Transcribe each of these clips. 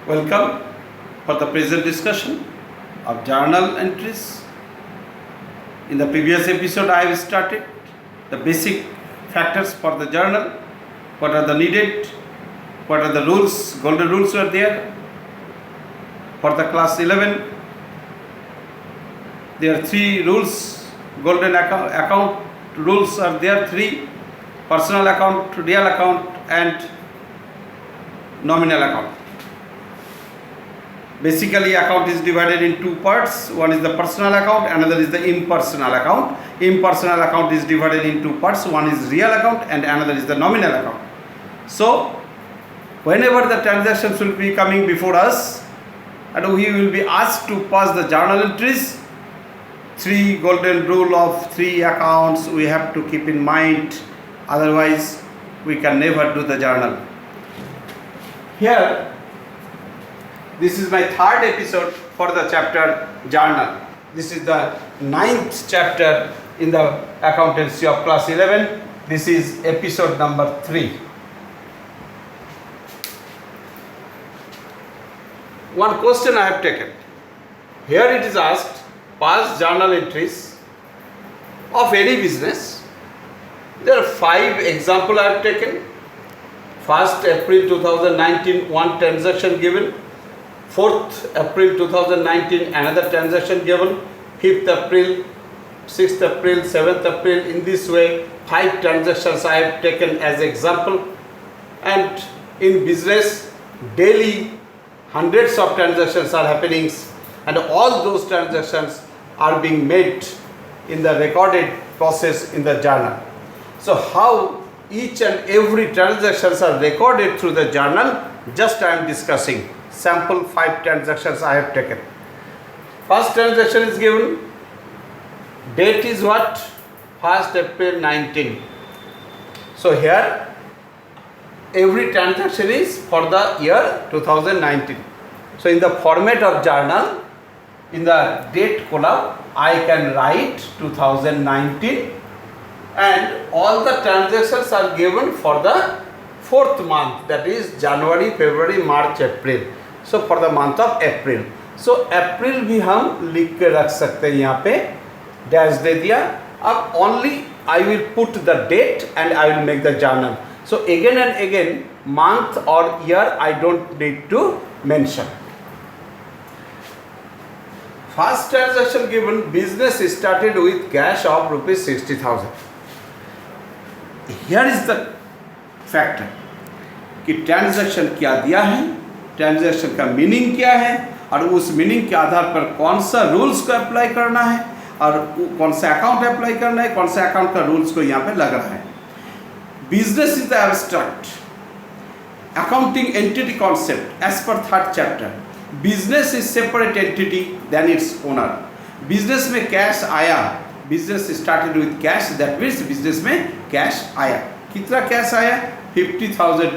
Welcome for the present discussion of journal entries. In the previous episode, I have started the basic factors for the journal. What are the needed? What are the rules? Golden rules were there. For the class 11, there are three rules. Golden account rules are there three: personal account, real account, and nominal account. Basically, account is divided in two parts. One is the personal account, another is the impersonal account. Impersonal account is divided in two parts. One is real account and another is the nominal account. So, whenever the transactions will be coming before us and we will be asked to pass the journal entries, three golden rule of three accounts we have to keep in mind. Otherwise, we can never do the journal. Here, this is my third episode for the chapter journal. This is the 9th chapter in the accountancy of class 11. This is episode number 3. One question I have taken. Here it is asked, pass journal entries of any business. There are 5 examples I have taken. 1st April 2019, one transaction given. 4th April 2019, another transaction given. 5th April, 6th April, 7th April. In this way, 5 transactions I have taken as example. And in business, daily hundreds of transactions are happening, and all those transactions are being made in the recorded process in the journal. So how each and every transactions are recorded through the journal, just I am discussing. Sample 5 transactions I have taken. First transaction is given. Date is what? 1st April 19. So here every transaction is for the year 2019. So in the format of journal, in the date column, I can write 2019 and all the transactions are given for the 4th month, that is January, February, March, April. So for the month of April. So April भी हम लिख के रख सकते हैं, यहाँ पे dash दे दिया. अब only I will put the date and I will make the journal. So again and again, month or year I don't need to mention. First transaction given, business started with cash of rupees 60,000. Here is the factor कि transaction क्या दिया है, transaction का meaning क्या है, और उस meaning के आधार पर कौन सा रूल्स को अप्लाई करना है और कौन सा अकाउंट अप्लाई करना है, कौन सा अकाउंट का रूल्स को यहाँ पे लग रहा है. Business is the abstract accounting entity concept as per 3rd chapter. Business is separate entity than its owner. Business में कैश आया, business started with cash, that means business में कैश आया. कितना कैश आया? 50,000,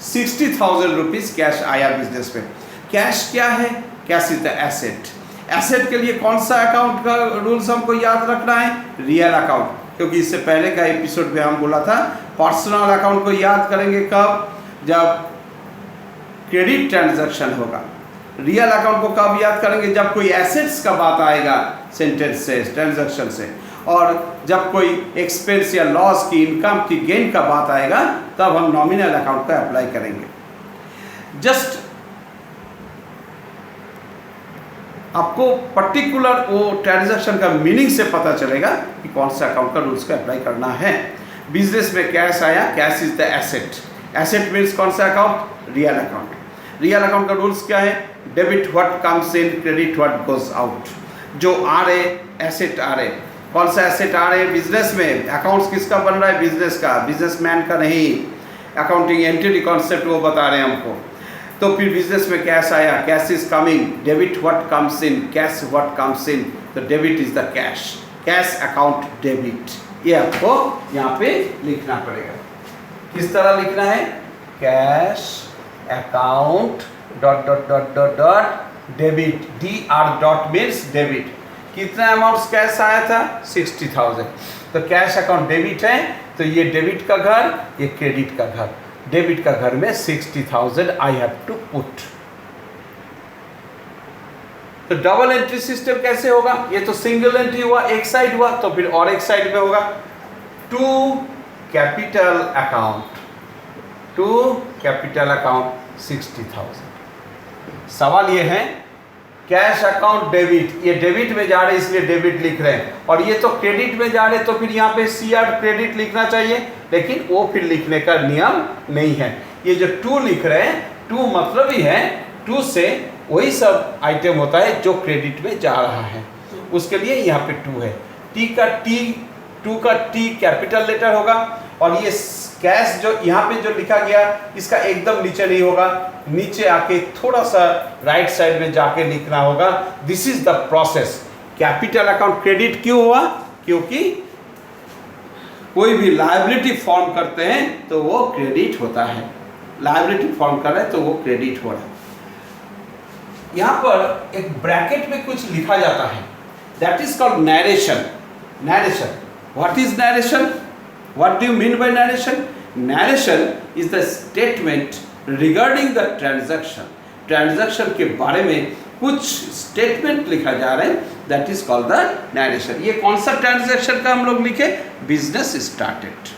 60,000 रुपीज कैश आया business में. Cash क्या है? Cash is the asset. Asset के लिए कौन सा अकाउंट का रूल्स हमको याद रखना है? Real account. क्योंकि इससे पहले का एपिसोड में हम बोला था पर्सनल अकाउंट को याद करेंगे कब? जब क्रेडिट ट्रांजैक्शन होगा. रियल अकाउंट को कब याद करेंगे? जब कोई एसेट्स का बात आएगा सेंटेंस से, ट्रांजैक्शन से. और जब कोई एक्सपेंस या लॉस की, इनकम की, गेन का बात आएगा तब हम नॉमिनल अकाउंट का अप्लाई करेंगे. जस्ट आपको पर्टिकुलर वो ट्रांजैक्शन का मीनिंग से पता चलेगा कि कौन सा अकाउंट का रूल्स का अप्लाई करना है. बिजनेस में कैश आया, cash is the asset. Asset means कौन सा account? Real account. Real account का रूल्स क्या है? Debit what comes in, credit what goes out. जो आ रहे एसेट आ रहे. कौन सा एसेट आ रहे हैं बिजनेस में? अकाउंट्स किसका बन रहा है? बिजनेस का, बिजनेसमैन का नहीं. अकाउंटिंग एंटिटी कॉन्सेप्ट वो बता रहे हैं हमको. तो फिर बिजनेस में कैश आया, cash is coming. Debit what comes in, cash what comes in. तो debit is the cash, cash account debit. ये आपको यहाँ पे लिखना पड़ेगा. किस तरह लिखना है? Cash account dot dot dot dot dot debit. DR dot means debit. कितना अमाउंट कैश आया था? 60,000. तो कैश अकाउंट डेबिट है, तो ये डेबिट का घर, ये क्रेडिट का घर. डेबिट का घर में 60,000 आई हैव टू पुट। तो डबल एंट्री सिस्टम कैसे होगा? ये तो सिंगल एंट्री हुआ, एक साइड हुआ, तो फिर और एक साइड में होगा to capital account, to capital account 60,000। सवाल ये है कैश अकाउंट डेबिट, ये डेबिट में जा रहे इसलिए डेबिट लिख रहे हैं, और ये तो क्रेडिट में जा रहे तो फिर यहाँ पे CR क्रेडिट लिखना चाहिए, लेकिन वो फिर लिखने का नियम नहीं है। ये जो टू लिख रहे हैं, टू मतलब ही है टू से वही सब आइटम होता है जो क्रेडिट में जा रहा है, उसके लिए यहाँ पे टू है। टू का टी कैपिटल लेटर होगा, और ये कैश जो यहाँ पे जो लिखा गया इसका एकदम नीचे नहीं होगा, नीचे आके थोड़ा सा राइट साइड में जाके लिखना होगा। This is the process. Capital account credit क्यों हुआ? क्योंकि कोई भी लायबिलिटी फॉर्म करते हैं तो वो क्रेडिट होता है, लायबिलिटी फॉर्म कर रहे हैं तो वो क्रेडिट हो रहा है। यहाँ पर एक ब्रैकेट में कुछ लिखा जाता है, that is called narration. Narration, what is narration? What do you mean by narration? Narration is the statement regarding the transaction. Transaction के बारे में कुछ statement लिखा जा रहा है, that is called the narration. ये कौन सा transaction का हम लोग लिखे? Business started.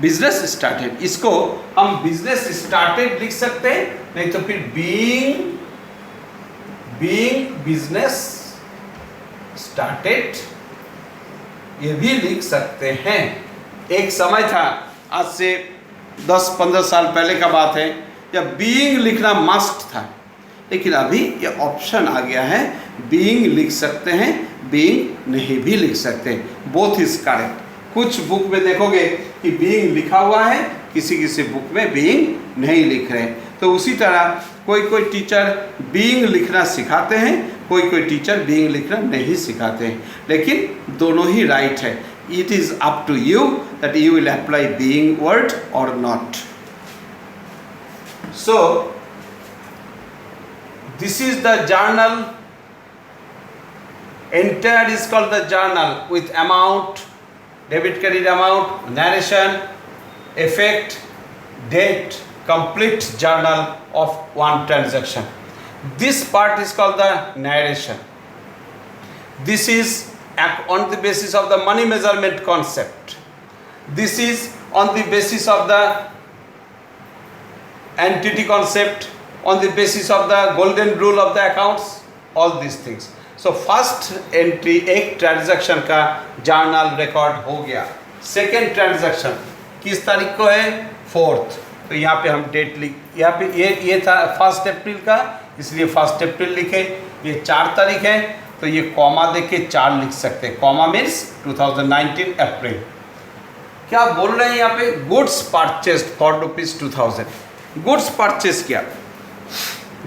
Business started. इसको हम business started लिख सकते हैं, नहीं तो फिर being business started ये भी लिख सकते हैं। एक समय था, आज से 10-15 साल पहले का बात है, जब बीइंग लिखना मस्ट था, लेकिन अभी ये ऑप्शन आ गया है, बीइंग लिख सकते हैं, बीइंग नहीं भी लिख सकते हैं। Both is correct. कुछ बुक में देखोगे कि बीइंग लिखा हुआ है, किसी किसी बुक में बीइंग नहीं लिख रहे हैं। तो उसी तरह कोई टीचर बीइंग लिखना सिखाते हैं, कोई टीचर बीइंग लिखना नहीं सिखाते हैं, लेकिन दोनों ही राइट है। It is up to you that you will apply being word or not. So this is the journal. Entire is called the journal with amount, debit credit amount, narration, effect, date, complete journal of one transaction. This part is called the narration. This is on the basis of the money measurement concept. This is on the basis of the entity concept, on the basis of the golden rule of the accounts, all these things. So first entry एक transaction का journal record हो गया। Second transaction किस तारीख को है? 4th। तो यहाँ पे हम डेट लिख, यहाँ पे ये था 1 अप्रैल का, इसलिए 1 अप्रैल लिखे। ये 4 तारीख है तो ये कॉमा दे के 4 लिख सकते हैं। कॉमा मीन्स 2019 अप्रैल। क्या बोल रहे हैं यहाँ पे? Goods purchased for ₹2000। Goods purchase किया।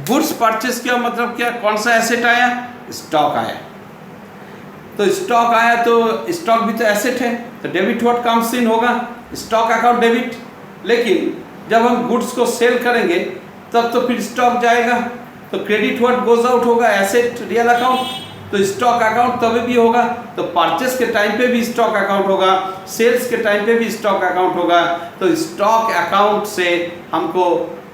गुड्स परचेस किया मतलब क्या? कौन सा एसेट आया? स्टॉक आया। तो स्टॉक आया तो स्टॉक भी तो एसेट है, तो डेबिट व्हाट कम्स इन होगा, स्टॉक अकाउंट डेबिट। लेकिन जब हम गुड्स को सेल करेंगे तब तो फिर स्टॉक जाएगा, तो क्रेडिट व्हाट गोज आउट होगा, एसेट रियल अकाउंट। तो स्टॉक अकाउंट तभी भी होगा, तो परचेस के टाइम पे भी स्टॉक अकाउंट होगा, सेल्स के टाइम पे भी स्टॉक अकाउंट होगा। तो स्टॉक अकाउंट से हमको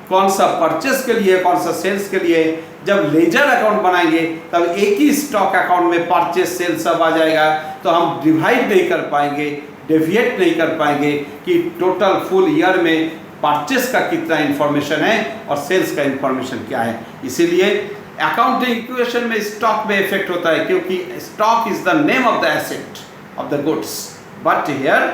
कौन सा परचेस के लिए, कौन सा सेल्स के लिए, जब लेजर अकाउंट बनाएंगे तब एक ही स्टॉक अकाउंट में परचेस सेल्स सब आ जाएगा। तो हम डिवाइड नहीं कर पाएंगे, डेविएट नहीं कर पाएंगे कि टोटल फुल ईयर में परचेस का कितना इंफॉर्मेशन है और सेल्स का इंफॉर्मेशन क्या है। इसीलिए अकाउंटिंग इक्वेशन में स्टॉक में इफेक्ट होता है, क्योंकि stock is the name of the asset of the goods. But here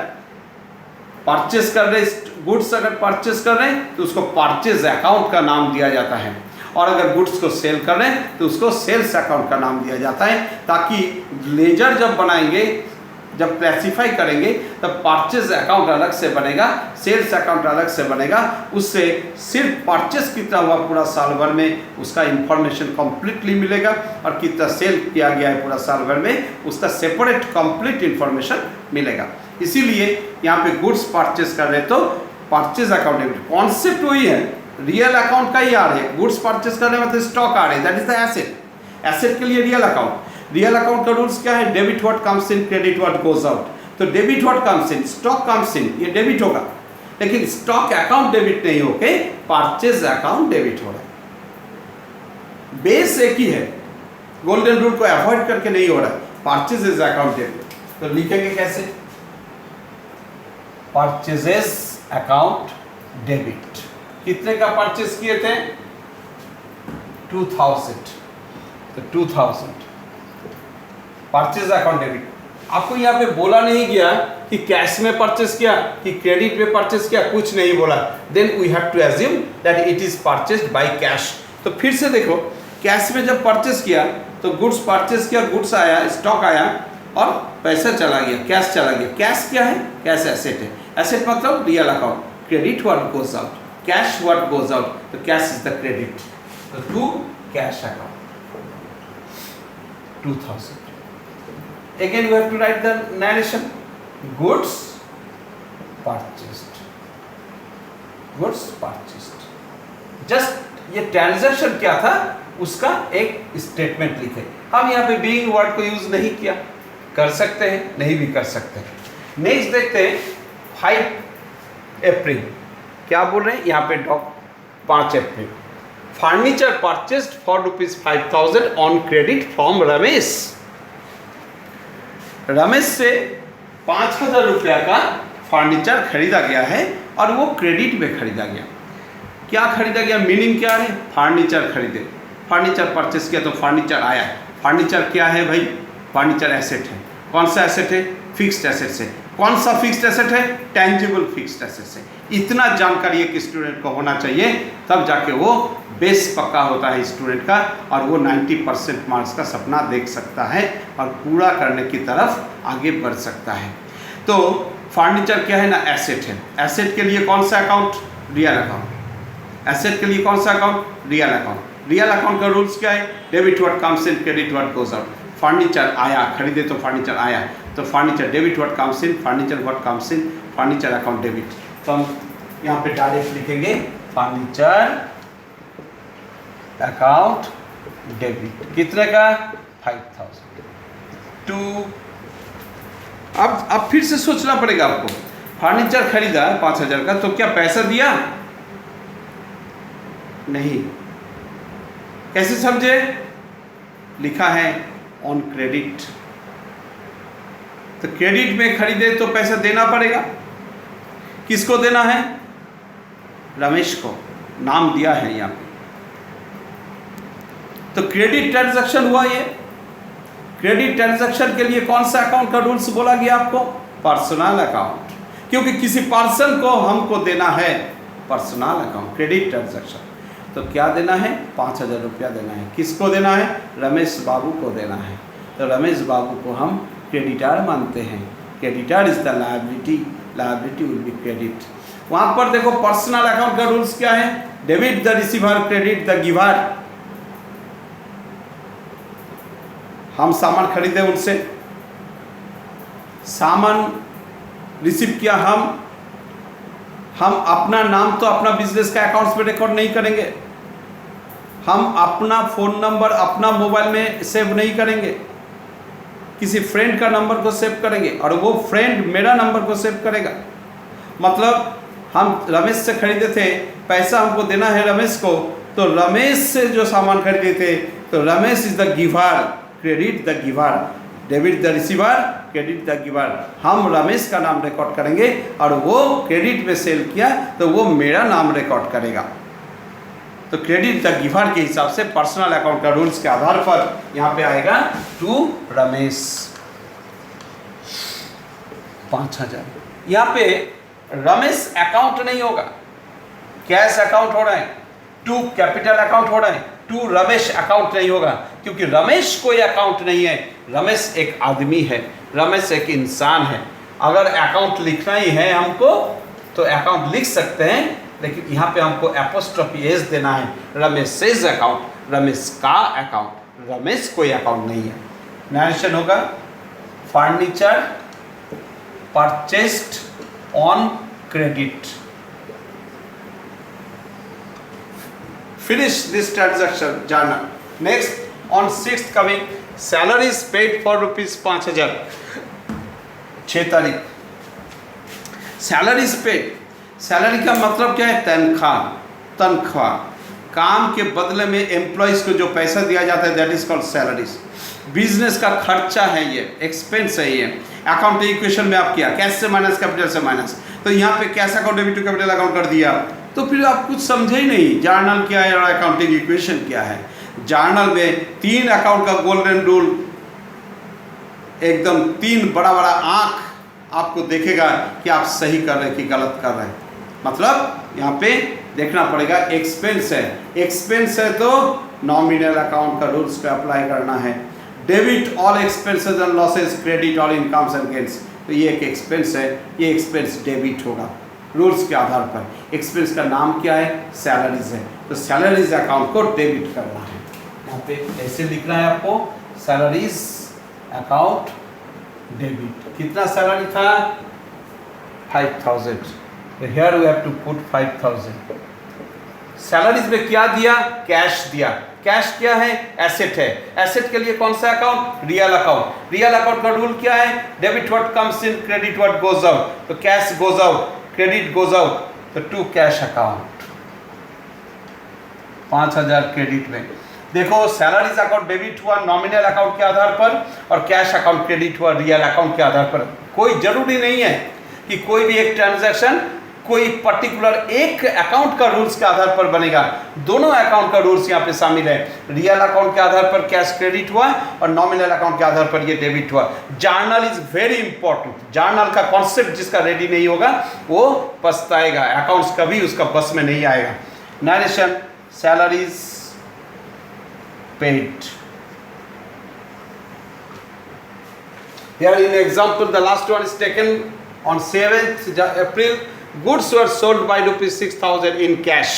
purchase कर रहे, गुड्स अगर परचेस कर रहे हैं तो उसको परचेज अकाउंट का नाम दिया जाता है, और अगर गुड्स को सेल कर रहे हैं तो उसको सेल्स अकाउंट का नाम दिया जाता है, ताकि लेजर जब बनाएंगे, जब क्लासिफाई करेंगे तब परचेज अकाउंट अलग से बनेगा, सेल्स अकाउंट अलग से बनेगा। उससे सिर्फ परचेस कितना हुआ पूरा साल भर में उसका इंफॉर्मेशन कंप्लीटली मिलेगा, और कितना सेल किया गया है पूरा साल भर में उसका सेपरेट कंप्लीट इंफॉर्मेशन मिलेगा। इसीलिए यहाँ पे गुड्स परचेस कर रहे तो परचेज अकाउंट डेबिट। कॉन्सेप्ट वही है, रियल अकाउंट का ही आ रहे हैं। गुड्स परचेस कर रहे मतलब स्टॉक आ रहे हैं, that is the asset. Asset के लिए रियल अकाउंट। रियल अकाउंट का रूल्स क्या है? Debit what comes in, credit what goes out. तो debit what comes in, stock comes in, ये डेबिट होगा। लेकिन स्टॉक अकाउंट डेबिट नहीं होके परचेज अकाउंट डेबिट हो रहा है। बेस एक ही है, गोल्डन रूल को अवॉइड करके नहीं हो रहा है, परचेजेस अकाउंट डेबिट। तो लिखेंगे कैसे? Purchases account debit. कितने का परचेज किए थे? 2000। तो 2000 परचेज अकाउंट डेबिट। आपको यहाँ पे बोला नहीं गया कि कैश में परचेस किया कि क्रेडिट में परचेस किया, कुछ नहीं बोला। Then we have to assume that it is purchased by cash. तो फिर से देखो, कैश में जब परचेस किया तो गुड्स परचेस किया, गुड्स आया, स्टॉक आया और पैसा चला गया, कैश चला गया। कैश क्या है? कैश एसेट है। एसेट मतलब real account. Credit what goes out, cash what goes out. तो कैश इज द क्रेडिट। तो to cash account 2000। Again we have to write the narration. Goods purchased. Goods purchased. Just ये transaction क्या था उसका एक statement लिखे। हम यहाँ पे बीइंग वर्ड को यूज नहीं किया, कर सकते हैं, नहीं भी कर सकते हैं। नेक्स्ट देखते हैं 5 अप्रैल। क्या बोल रहे हैं यहाँ पे? 5 April. Furniture purchased for ₹5000 on credit from Ramesh. Ramesh से 5000 रुपया का फर्नीचर खरीदा गया है और वो क्रेडिट में खरीदा गया। क्या खरीदा गया? मीनिंग क्या है? फर्नीचर खरीदे, फर्नीचर परचेस किया तो फर्नीचर आया। फर्नीचर क्या है भाई? फर्नीचर एसेट है। कौन सा एसेट है? फिक्स्ड एसेट से। कौन सा फिक्स्ड एसेट है? टेंजिबल फिक्स्ड एसेट से। इतना जानकारी एक स्टूडेंट को होना चाहिए, तब जाके वो बेस पक्का होता है स्टूडेंट का, और वो 90% मार्क्स का सपना देख सकता है और पूरा करने की तरफ आगे बढ़ सकता है। तो फर्नीचर क्या है ना? एसेट है। एसेट के लिए कौन सा अकाउंट? Real account. एसेट के लिए कौन सा account? Real account. Real account का रूल्स क्या है? Debit what comes in, credit what goes out. Furniture आया, खरीदे तो फर्नीचर आया, तो furniture debit what comes in, furniture what comes in, furniture account debit. तो हम यहाँ पे डायरेक्ट लिखेंगे फर्नीचर अकाउंट डेबिट। कितने का? 5000। टू अब फिर से सोचना पड़ेगा आपको। फर्नीचर खरीदा 5000 का, तो क्या पैसा दिया? नहीं। कैसे समझे? लिखा है ऑन क्रेडिट। तो क्रेडिट में खरीदे तो पैसा देना पड़ेगा। किसको देना है? रमेश को। नाम दिया है यहाँ पे। तो क्रेडिट ट्रांजैक्शन हुआ ये। क्रेडिट ट्रांजैक्शन के लिए कौन सा अकाउंट का रूल्स बोला गया आपको? पर्सनल अकाउंट, क्योंकि किसी पर्सन को हमको देना है पर्सनल अकाउंट, क्रेडिट ट्रांजैक्शन। तो क्या देना है? 5000 रुपया देना है। किसको देना है? रमेश बाबू को देना है। तो रमेश बाबू को हम क्रेडिटर मानते हैं। Creditor is the liability, liability will be credit. वहां पर देखो पर्सनल अकाउंट का रूल्स क्या है? Debit the receiver, credit the giver. हम सामान खरीदे उनसे, सामान रिसीव किया, हम अपना नाम तो अपना बिजनेस का अकाउंट्स में रिकॉर्ड नहीं करेंगे। हम अपना फ़ोन नंबर अपना मोबाइल में सेव नहीं करेंगे, किसी फ्रेंड का नंबर को सेव करेंगे और वो फ्रेंड मेरा नंबर को सेव करेगा। मतलब हम रमेश से खरीदे थे, पैसा हमको देना है रमेश को, तो रमेश से जो सामान खरीदे थे तो Ramesh is the giver, credit the giver, debit the receiver, credit the giver. हम रमेश का नाम रिकॉर्ड करेंगे और वो क्रेडिट में सेल किया तो वो मेरा नाम रिकॉर्ड करेगा। तो क्रेडिट द गिवर के हिसाब से पर्सनल अकाउंट का रूल्स के आधार पर यहाँ पे आएगा टू रमेश 5000। यहाँ पे रमेश अकाउंट नहीं होगा, कैश अकाउंट हो रहा है, टू कैपिटल अकाउंट हो रहा है, टू रमेश अकाउंट नहीं होगा, क्योंकि रमेश कोई अकाउंट नहीं है। रमेश एक आदमी है, रमेश एक इंसान है। अगर अकाउंट लिखना ही है हमको तो अकाउंट लिख सकते हैं, लेकिन यहाँ पे हमको एपोस्ट्रोफी एस देना है। रमेश अकाउंट, रमेश का अकाउंट, रमेश कोई अकाउंट नहीं है। नरेशन होगा furniture purchased on credit. Finish this transaction journal. Next, on 6th coming, salary is paid for ₹5000. 6 तारीख सैलरी इज पेड। सैलरी का मतलब क्या है? तनख्वाह। तनख्वाह, काम के बदले में एम्प्लॉयज़ को जो पैसा दिया जाता है, that is called salaries. Business का खर्चा है ये, एक्सपेंस है ये। अकाउंटिंग इक्वेशन में आप किया कैश से माइनस कैपिटल से माइनस, तो यहाँ पे cash account debit to capital account कर दिया, तो फिर आप कुछ समझे ही नहीं जर्नल क्या है और अकाउंटिंग इक्वेशन क्या है। जर्नल में 3 अकाउंट का गोल्डन रूल, एकदम 3 बड़ा बड़ा आंख आपको देखेगा कि आप सही कर रहे हैं कि गलत कर रहे हैं। मतलब यहाँ पे देखना पड़ेगा, एक्सपेंस है, एक्सपेंस है तो नॉमिनल अकाउंट का रूल्स पे अप्लाई करना है। Debit all expenses and losses, credit all incomes and gains, तो ये एक एक्सपेंस है, ये एक्सपेंस डेबिट होगा रूल्स के आधार पर। एक्सपेंस का नाम क्या है? सैलरीज है, तो सैलरीज अकाउंट को डेबिट करना है। यहाँ पे ऐसे लिखना है आपको, सैलरीज अकाउंट डेबिट। कितना सैलरी था? 5000। Here we have to put 5000। Salaries में क्या दिया? कैश दिया। कैश क्या है? एसेट है। एसेट के लिए कौन सा account? Real account. Real account का रूल क्या है? Debit what comes in, credit what goes out. तो cash goes out, credit goes out, तो टू कैश अकाउंट। 5000 क्रेडिट में। देखो, सैलरीज अकाउंट डेबिट हुआ नॉमिनल अकाउंट के आधार पर और कैश अकाउंट क्रेडिट हुआ रियल अकाउंट के आधार पर। कोई जरूरी नहीं है कि कोई भी एक ट्रांजैक्शन कोई पर्टिकुलर एक अकाउंट का रूल्स के आधार पर बनेगा। दोनों अकाउंट का रूल्स यहाँ पे शामिल है। रियल अकाउंट के आधार पर कैश क्रेडिट हुआ और नॉमिनल अकाउंट के आधार पर ये डेबिट हुआ। Journal is very important. Journal का कॉन्सेप्ट जिसका रेडी नहीं होगा वो पछताएगा, अकाउंट्स कभी उसका बस में नहीं आएगा। Narration, salaries paid. Here in example, the last one is taken on 7th April. Goods were sold by ₹6,000 in cash.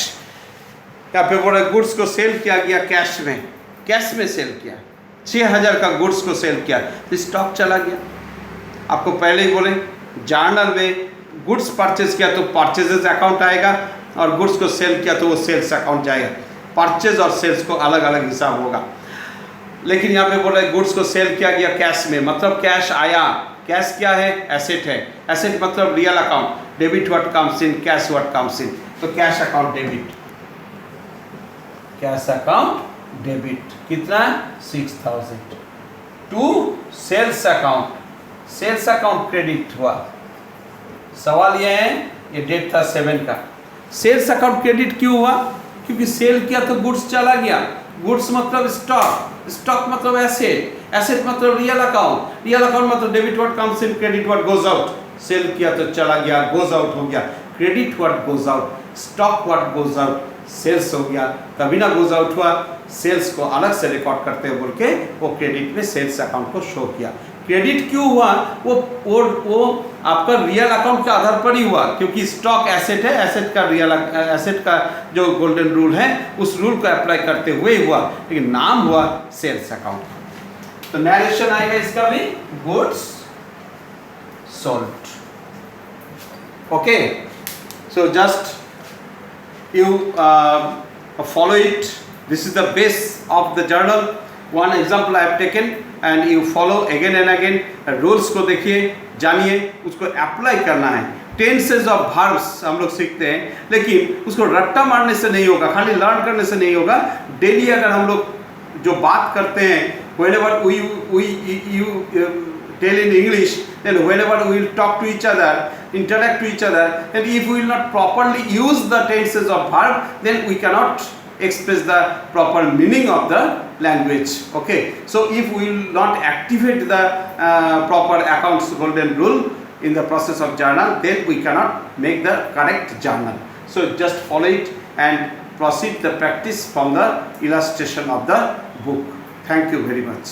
यहाँ पे बोला गुड्स को सेल किया गया कैश में, कैश में सेल किया। 6000 का गुड्स को सेल किया, तो स्टॉक चला गया। आपको पहले ही बोले जर्नल में गुड्स परचेज किया तो परचेजेस अकाउंट आएगा और गुड्स को सेल किया तो वो सेल्स अकाउंट जाएगा। परचेज और सेल्स को अलग अलग हिसाब होगा। लेकिन यहाँ पे बोल रहे गुड्स को सेल किया गया कैश में, मतलब कैश आया। कैश क्या है? एसेट है। एसेट मतलब real account. Debit what comes in, cash what comes in, तो cash account debit, cash account debit. कितना? 6000 to sales account, sales account credit हुआ। सवाल यह है, ये डेट था 7 का, सेल्स अकाउंट क्रेडिट क्यों हुआ? क्योंकि सेल किया तो गुड्स चला गया। गुड्स मतलब स्टॉक, स्टॉक मतलब एसेट, एसेट मतलब रियल अकाउंट, रियल अकाउंट मतलब debit what comes in, credit what goes out. Sale किया तो चला गया, गोज आउट हो गया। Credit what goes out, stock what goes out, sales हो गया। कभी ना गोज आउट हुआ, सेल्स को अलग से रिकॉर्ड करते हुए बोल के वो क्रेडिट में सेल्स अकाउंट को शो किया। क्रेडिट क्यों हुआ? वो आपका रियल अकाउंट के आधार पर ही हुआ, क्योंकि स्टॉक एसेट है। एसेट का रियल एसेट का जो गोल्डन रूल है उस रूल को अप्लाई करते हुए ही हुआ, लेकिन नाम हुआ सेल्स अकाउंट। तो नरेशन आएगा इसका भी, goods sold. Okay, so just you follow it. This is the base of the journal. One example I have taken and you follow again and again. Rules को देखिए, जानिए, उसको अप्लाई करना है। टेंसेज ऑफ वर्ब्स हम लोग सीखते हैं, लेकिन उसको रट्टा मारने से नहीं होगा, खाली लर्न करने से नहीं होगा। डेली अगर हम लोग जो बात करते हैं, whenever you tell in English, then whenever we will talk to each other, interact to each other, and if we will not properly use the tenses of verb, then we cannot express the proper meaning of the language. Okay, so if we will not activate the proper accounts golden rule in the process of journal, then we cannot make the correct journal. So just follow it and proceed the practice from the illustration of the book. Thank you very much.